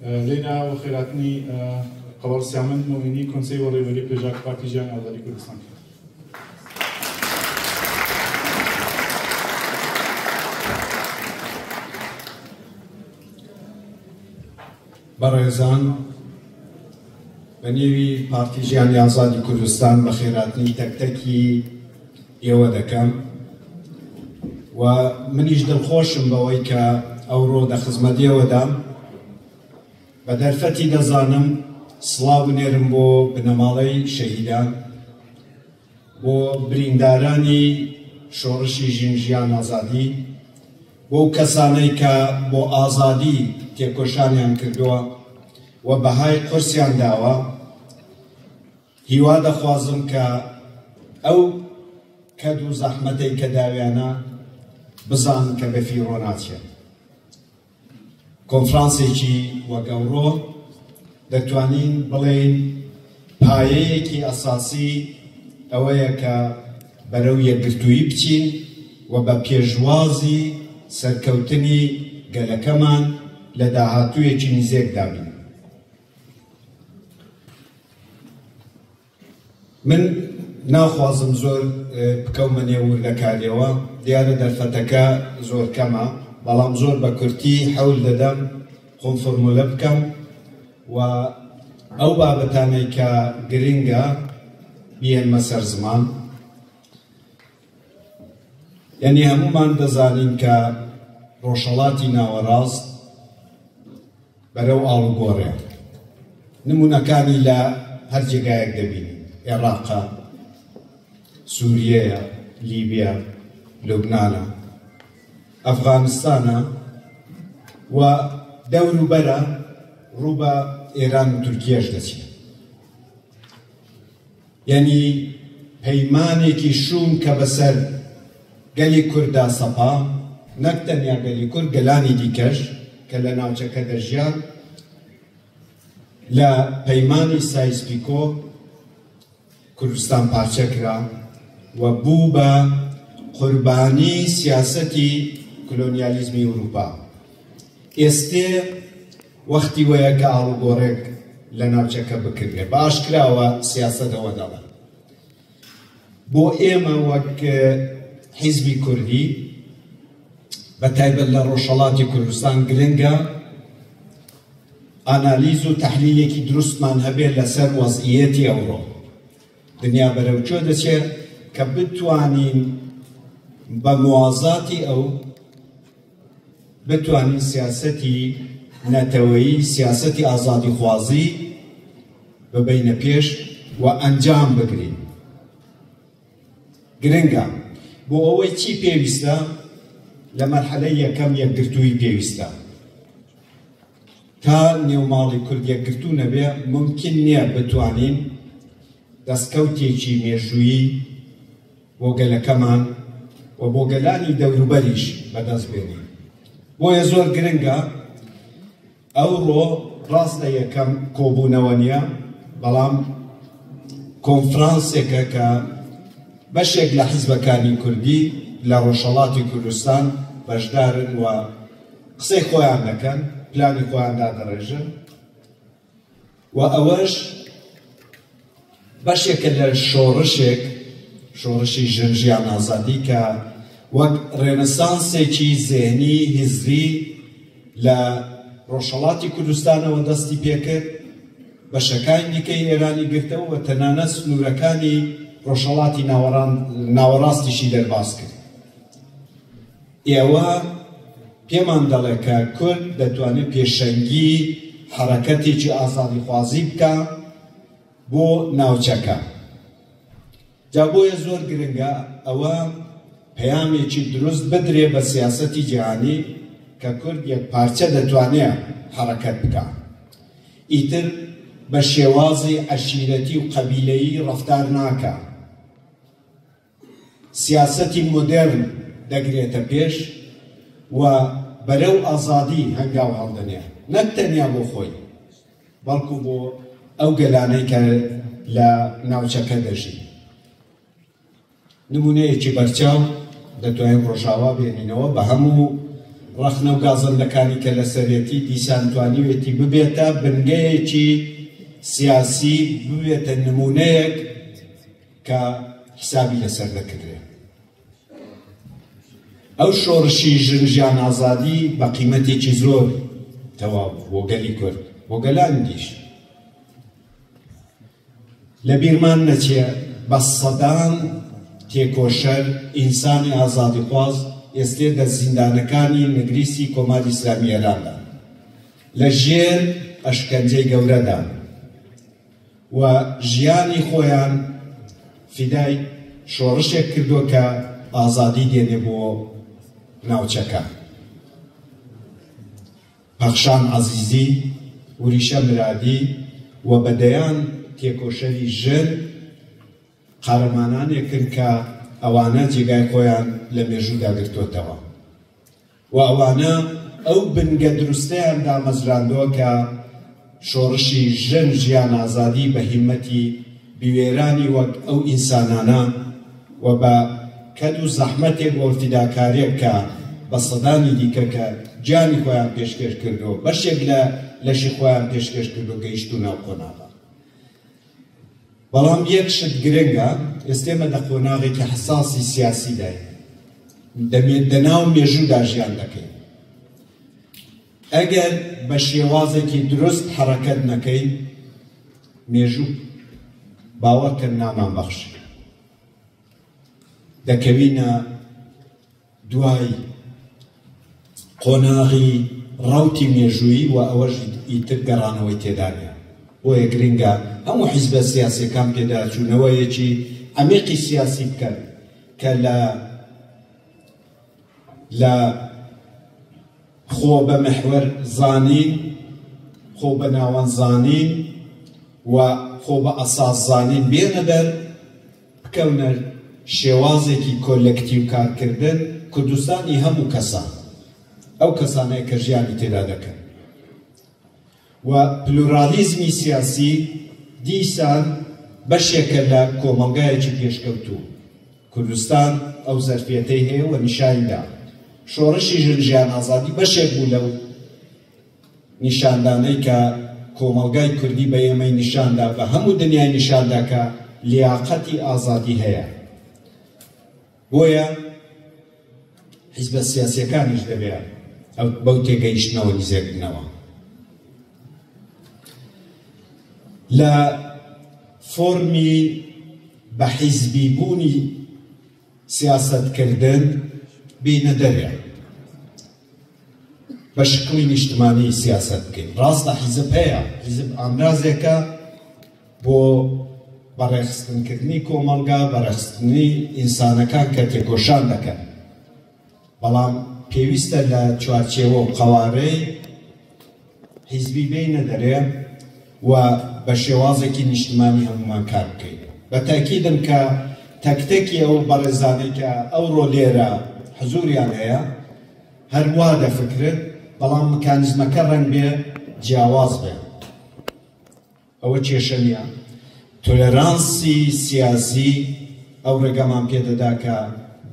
لينا وخيراتني قرار سيامن مؤمني كونسي وريفري بجاك بارتي جان آزادی کردستان. بەڕێزان بە نێوی پارتی ژیانی ئازادی کوردستان بە خێراتنی تەکتەکی ئێوە دەکەم و منیش دڵخۆشم بەوەی کە ئەوڕۆ لە خزمەتیەوەدا بە دەرفەتی دەزانم سڵاو بنێرم بۆ بنەماڵەی شەهیدان بۆ بریندارانی شۆڕشی ژین ئازادی بۆ کەسانەی کە بۆ ئازادی تێکۆشانیان کردووە و بەهای قورسیان داوە هیوا دەخوازم کە ئەو کەد و زەحمەتەی کە داویانە بزان کە بەفیڕۆ ناچێت. کۆنفرانسێکی وەک ئەوڕۆ دەتوانین بڵێین پایەیەکی ئەساسی ئەوەیە کە بەرەو یەکگرتووی بچین و بە پێشوازی سەرکەوتنی گەلەکەمان لە داهاتوویەکی نزیکدا بین. من ناخوازم زۆر بکەومە نێور لە کارێەوە، دیارە دەرفەتەکە زۆر کەمە، بەڵام زۆر بە کورتی حەول دەدەم خۆم فۆرمولە بکەم و ئەو بابەتانەی کە گرنگە بیێنمە سەر زمان. یعنی هەمومان دەزانین کە ڕۆژهەڵاتی ناوەڕاست بەرەو ئاڵوگۆڕێ. نمونەکانی لە هەر جێگایەک دەبینین، عێراقە، سووریەیە، لیبیا، لوبنانە، ئەفغانستانە و دەوروبەرە ڕوو بە ئێران و تورکیەش دەچێت. یعنی پەیمانێکی شوم کە بەسەر گەلی کووردا سەپا، نەک تەنیا گەلی کورد، گەلانی دیکەش کە لە ناوچەکە دەژیان لە پەیمانی سایس-پیکۆ کوردستان پارچە کرا و بوو بە قوربانی سیاسەتی کۆلۆنیالیزمی ئەوروپا. ئێستێ وەختی وەیە کە ئاڵوگۆڕێک لە ناوچەکە بکرێ، بە ئاشکراوە سیاسەتەوە دەڵێ. بۆ ئێمە وەک حیزبی کوردی بە تایبەت لە ڕۆژهەڵاتی کوردستان گرنگە ئانالیز و تەحلیلێکی دروستمان هەبێت لەسەر وەزعیەتی ئەوڕۆ. دنیا بەرەوچۆ دەچێت کە بتوانین بە موازاتی ئەو بتوانین سیاسەتی نەتەوەیی، سیاسەتی ئازادی خوازی ببینە پێش و ئەنجام بگرین. گرنگە بۆ ئەوەی چی پێویستە لە مەرحەلەی یەکەم یەکگرتووی پێویستە. تا نێوماڵی کورد یەکگرتوو نەبێ ممکن نییە بتوانین دەستکەوتێکی مێژوویی بۆ گەلەکەمان و بۆ گەلانی دەوروبەریش بەدەست بێنین. بۆیە زۆر گرنگە ئەوڕۆ ڕاستە یەکەم کۆبوونەوە نییە، بەڵام کۆنفرانسێکە کە بەشێک لە حیزبەکانی کوردی لە ڕۆژهەڵاتی کوردستان بەشدارن و قسەی خۆیان دەکەن، پلانی خۆیان دادەڕێژن و ئەوەش بەشێکە لە شۆڕشی ژین ئازادی کە وەک ڕێنەسانسێکی زێنی هیزری لە ڕۆژهەڵاتی کوردستانەوە دەستی پێکرد، بەشەکانی دیکەی ئێرانی گرتەوە و تەنانەت سنوورەکانی ڕۆژهەڵاتی ناوەڕاستیشی دەرباز کرد. ئێوە پێمان دەڵێ کە کورد دەتوانێت پێشەنگی حەرەکەتێکی ئازادی خوازی بکە بۆ ناوچەکە. جا بۆیە زۆر گرنگە ئەوە پەیامێکی دروست بدرێ بە سیاسەتی جیهانی کە کورد یەک پارچە دەتوانێت حەرەکەت بکە. ئیتر بە شێوازی عەشیرەتی و قەبیلەیی ڕەفتار ناکە. سیاسەتی مۆدێرن دەگرێتە پێش و بەرەو ئازادی هەنگاو هەڵدەنێ، نەک تەنیا بۆ خۆی بەڵکو بۆ ئەو گەلانەی کە لە ناوچەکە دەژی. نمونەیەکی بەرچاو دەتوانین ڕۆژاوا بێنینەوە بە هەموو ڕەخنە و گازەندەکانی کە لە سەرەتی دیسان توانیوێتی ببێتە بنگەیەکی سیاسی، ببێتە نمونەیەک کە حسابی لەسەر دەکردێت. ئەو شۆڕشی ژنجیان ئازادی بە قیمەتێکی زۆر تەواو بۆ گەلی کورد، بۆ گەلاندیش. لە بیرمان نەچێ بە سەدان تێکۆشەر ئینسانی ئازادیخواز ئێستێ دە زیندانەکانی نگریسی کۆماری ئیسلامی ئێراندا لە ژێر ئەشکەنجەی گەورەدا و ژیانی خۆیان فیدای شۆڕشێک کردووە کە ئازادی دێنێ بۆ ناوچەکە. پەخشان عەزیزی، وریشە مرادی و بەدەیان تێکۆشەری ژن قارەمانانێکن کە ئەوانە جێگای خۆیان لە مێژوودا گرتوتەوە و ئەوانە ئەو بنگە دروستەیان دامەزراندووە کە شۆڕشی ژن ژیان ئازادی بە هیمەتی بیوێرانی وەک ئەو ئینسانانە و بە کەد و زەحمەتێک بۆ فیداکاریەک کە بە سەدانی دیکە کە گیانی خۆیان پێشکەش کردو، بەشێک لە لەشی خۆیان پێشکەش کردو گەیشتو ناو قۆناغە. بەڵام یەک شت گرنگە، ئێستێمە لە قۆناغێکی حساسی سیاسی داین، دەناو مێژوودا ژیان دەکەین. ئەگەر بە شێوازێکی دروست حەرەکەت نەکەین، مێژوو باوەڕکە نامان بەخشی، دەکەوینە دوای قۆناغی ڕەوتی مێژووی و ئەوەش ئیتر گەڕانەوەی تێدانە. بۆیە گرنگە هەموو حیزبە سیاسیەکان پێداچوونەوەیەکی عەمیقی سیاسی بکەن کە لە خۆ بە مەحوەر زانین، خۆ بە ناوەند زانین و خۆ بە ئەساس زانین بێنە دەر، بکەونە شێوازێکی کۆلەکتیو کارکردن کوردستانی هەموو کەسان، ئەو کەسانەیە کە ژیانی تێدا دەکەن. و پلورالیزمی سیاسی دیسان بەشێکە لە کۆمەڵگایەکی پێشکەوتوو. کوردستان ئەو زەرفیەتەی هەیە و نیشانیدا. شۆڕشی ژن ژیان ئازادی بەشێک بوو لەو نیشاندانەی کە کۆمەڵگای کوردی بە ئێمەی نیشاندا، بە هەموو دنیای نیشاندا کە لیاقەتی ئازادی هەیە. بۆیە حیزبە سیاسیەکانیش دەبێت بەو تێگەیشتنەوە نزیک بنەوە. لە فۆرمی بە حیزبی بوونی سیاسەتکردن بینە دەرێ، بە شکڵی نیشتمانی سیاسەت بکەین. ڕاستە حیزب هەیە، حیزب ئامرازێکە بۆ بەڕێخستنکردنی کۆمەڵگا، بەڕێخستنی ئینسانەکان کە تێکۆشان دەکەن، بەڵام پێویستە لە چوارچێوە و قەوارەی حیزبی بینە دەرێ و بە شێوازێکی نیشتمانی هەمومان کار بکەین. بە تاکیدم کە تەکتێکی ئەو بەڕێزانەی کە ئەوڕۆ لێرە حزوریان هەیە هەروە دەفکرن، بەڵام مکانیزمەکە ڕەنگ بێ جیاواز بێ. ئەوە کێشە نییە. تۆلەرانسی سیاسی ئەو ڕێگەمان پێدەدا کە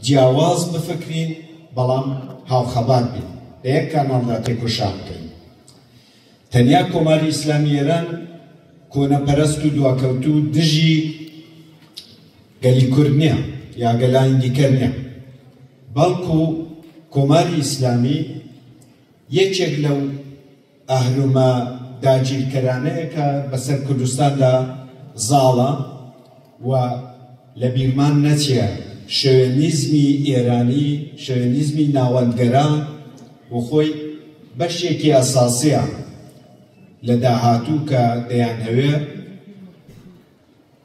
جیاواز بفکرین، بەڵام هاوخەبات بین، لە یەک کاناڵدا تێکۆشان بکەین. تەنیا کۆماری ئیسلامی ئێران کۆنەپەرست و دواکەوتو دژی گەلی کورد نییە یا گەلانی دیکە نییە، بەڵکو کۆماری ئیسلامی یەکێک لەو ئەهلومە داگیرکەرانەیە کە بەسەر کوردستاندا زاڵە و لە بیرمان نەچێ شەوێنیزمی ئێرانی، شەوێنیزمی ناوەندگەرە و خۆی بەشێکی ئەساسیە لە داهاتوو کە دەیانهەوێ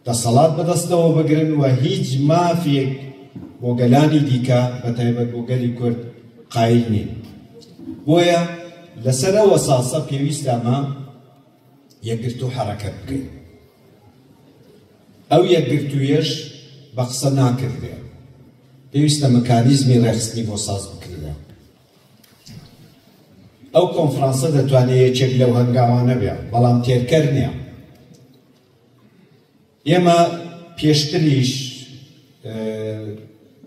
دەسەڵات بەدەستەوە بگرن و هیچ مافێک بۆ گەلانی دیکە بەتایبەت بۆ گەلی کورد قایل نین. بۆیە لەسەر ئەو ئەساسە پێویستە ئەمە یەکگرتو حەرەکەت بکەین. ئەو یەکگرتوویەش بە قسە ناکردێ، پێویستە مەکانیزمی ڕێخستنی بۆ ساز بکردێ. ئەو کۆنفرانسە دەتوانێت یەکێک لەو هەنگاوانە بێ، بەڵام تێرکەر نییە. ئێمە پێشتریش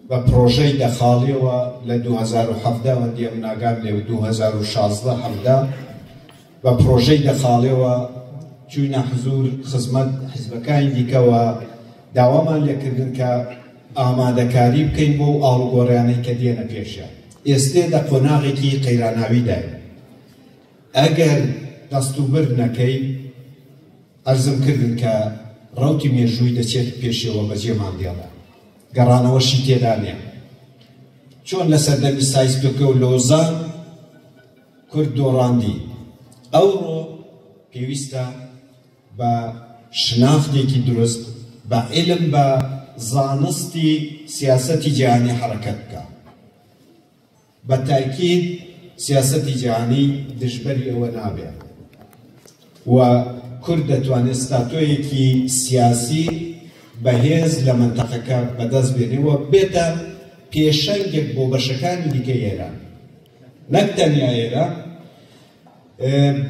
بە پرۆژەی دەخاڵیەوە لە 2017 وەندی ئەم ناگام لێ 2016 بە پرۆژەی دەخاڵیەوە چووینە حزور خزمەت حیزبەکانی دیکەوە داوامان لێکردن کە ئامادەکاری بکەین بۆ ئاڵوگۆڕیانەی کە دێنە پێشە. ئێستێ دە قۆناغێکی قەیراناویدای ئەگەر دەستوبر نەکەی ئەرزم کردن کە ڕەوتی مێژووی دەچێت پێشەوە بەجێمان دێڵە گەڕانەوەشی تێدا نیە. چۆن لە سەردەمی سایسپێکە و لۆزان کورد دۆڕاندی ئەوڕۆ پێویستە بە شناختێکی دروست بە علم بە زانستی سیاسەتی جیهانی حرەکەت بکە. بە تاکید سیاسەتی جیهانی دژبەری ئەوە نابێت و کورد دەتوانێت ستاتۆیەکی سیاسی بەهێز لە منتەقەکە بەدەست بێنێەوە بێتە پێشەنگێک بۆ بەشەکانی دیکەی ئێران، نەک تەنیا ئێران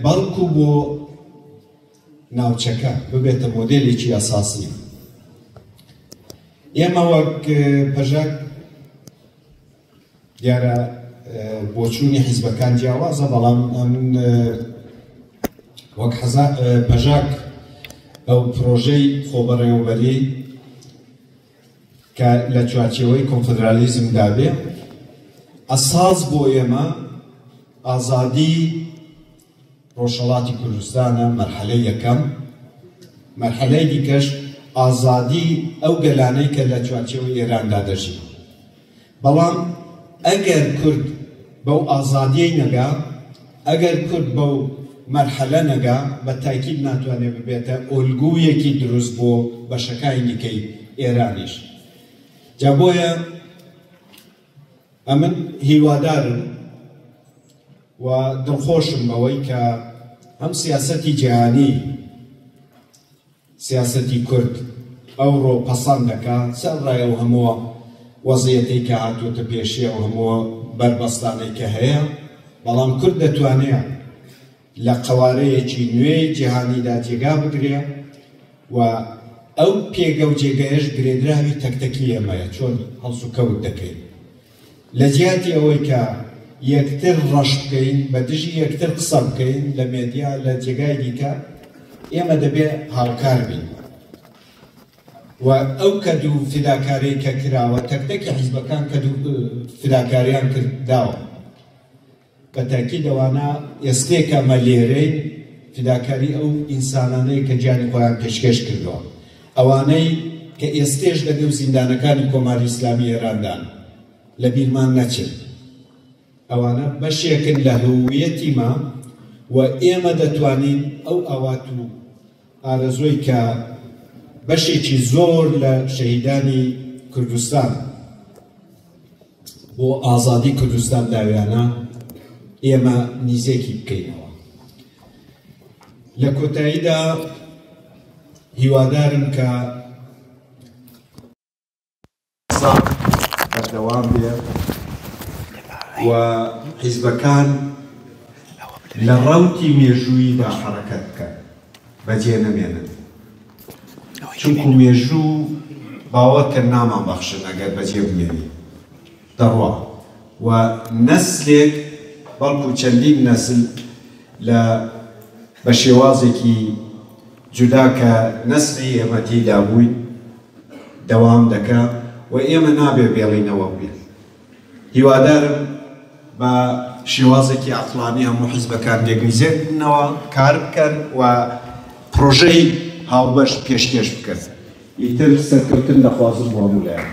بەڵکو بۆ ناوچەکە ببێتە مۆدێلێکی ئەساسی. ئێمە وەک پەژاک دیارە بۆچوونی حیزبەکان جیاوازە، بەڵام وەک پەژاک ئەو پرۆژەی خۆبەڕێوەبەری کە لە چوارچێوەی کۆنفدرالیزم دابێ ئەساس بۆ ئێمە ئازادی ڕۆژهەڵاتی کوردستانە مەرحەلەی یەکەم، مەرحەلەی دیکەش ئازادی ئەو گەلانەی کە لە چوارچێوەی ئێراندا دەژی. بەڵام ئەگەر کورد بەو ئازادیەی نەگا، ئەگەر کورد بەو مەرحەلە نەگا، بە تاکید ناتوانێت ببێتە ئۆلگوویەکی دروست بۆ بەشەکانی دیکەی ئێرانیش. جا بۆیە ئەمن هیوادارم و دڵخۆشم بەوەی کە ئەم سیاسەتی جیهانی سیاسەتی کورد ئەوڕۆ پەسەند دەکات سەرڕای ئەو هەموو وەزعیەتەی کە هاتووەتە پێشی ئەو هەموو بەربەستانەی کە هەیە، بەڵام کورد دەتوانێت لە قەوارەیەکی نوێی جیهانیدا جێگا بگرێ و ئەو پێگە و جێگەیەش گرێدراوی تەکتەکی ئێمەیە چۆن هەڵس و کەوت دەکەین لە جیاتی ئەوەی کە یەکتر ڕەش بکەین بە دژی یەکتر قسە بکەین لە مێدیا لە جێگای دیکە ئێمە دەبێت هاوکار بین و ئەو کەدوو فیداکاری کە کراوە تەکتەکی حیزبەکان کەدوو فیداکاریان کرداوە بە تاکید ئەوانە ئێستێک ئەمە لێرەی فیداکاری ئەو ئینسانانەی کە گیانی خۆیان پێشکەش کردەوە، ئەوانەی کە ئێستێش لەگەڵ زیندانەکانی کۆماری ئیسلامی ئێراندان لە بیرمان نەچێت، ئەوانە بەشێکن لە هویەتیمە و ئێمە دەتوانین ئەو ئاوات و ئارەزۆی کە بەشێکی زۆر لە شەهیدانی کوردستان بۆ ئازادی کوردستان داویانە ئێمە نیزێکی بکەینەوە. لە کۆتاییدا هیوادارم کە بەردەوام بێت و حیزبەکان لە ڕەوتی مێژوویدا حەرەکەت بکەن بەجێ نەمێنن، چونکو مێژوو باوەڕکە نامان بەخشن ئەگەر بەجێ بمێنی دەڕوا و نەسلێک بەڵکو چەندین نەسل لە بە شێوازێکی جودا کە نەسلی ئێمە تێیدا بووین دەوام دەکا و ئێمە نابێ بێڵینەوە بێت. هیوادارم بە شێوازێکی عەقڵانی هەموو حیزبەکان لێگریزێنەوە کار بکەن و پرۆژەی هاوبەش پێشکەش بکەن. ئیتر سەرکەوتن دەخوازم بۆ هەموو لایەن.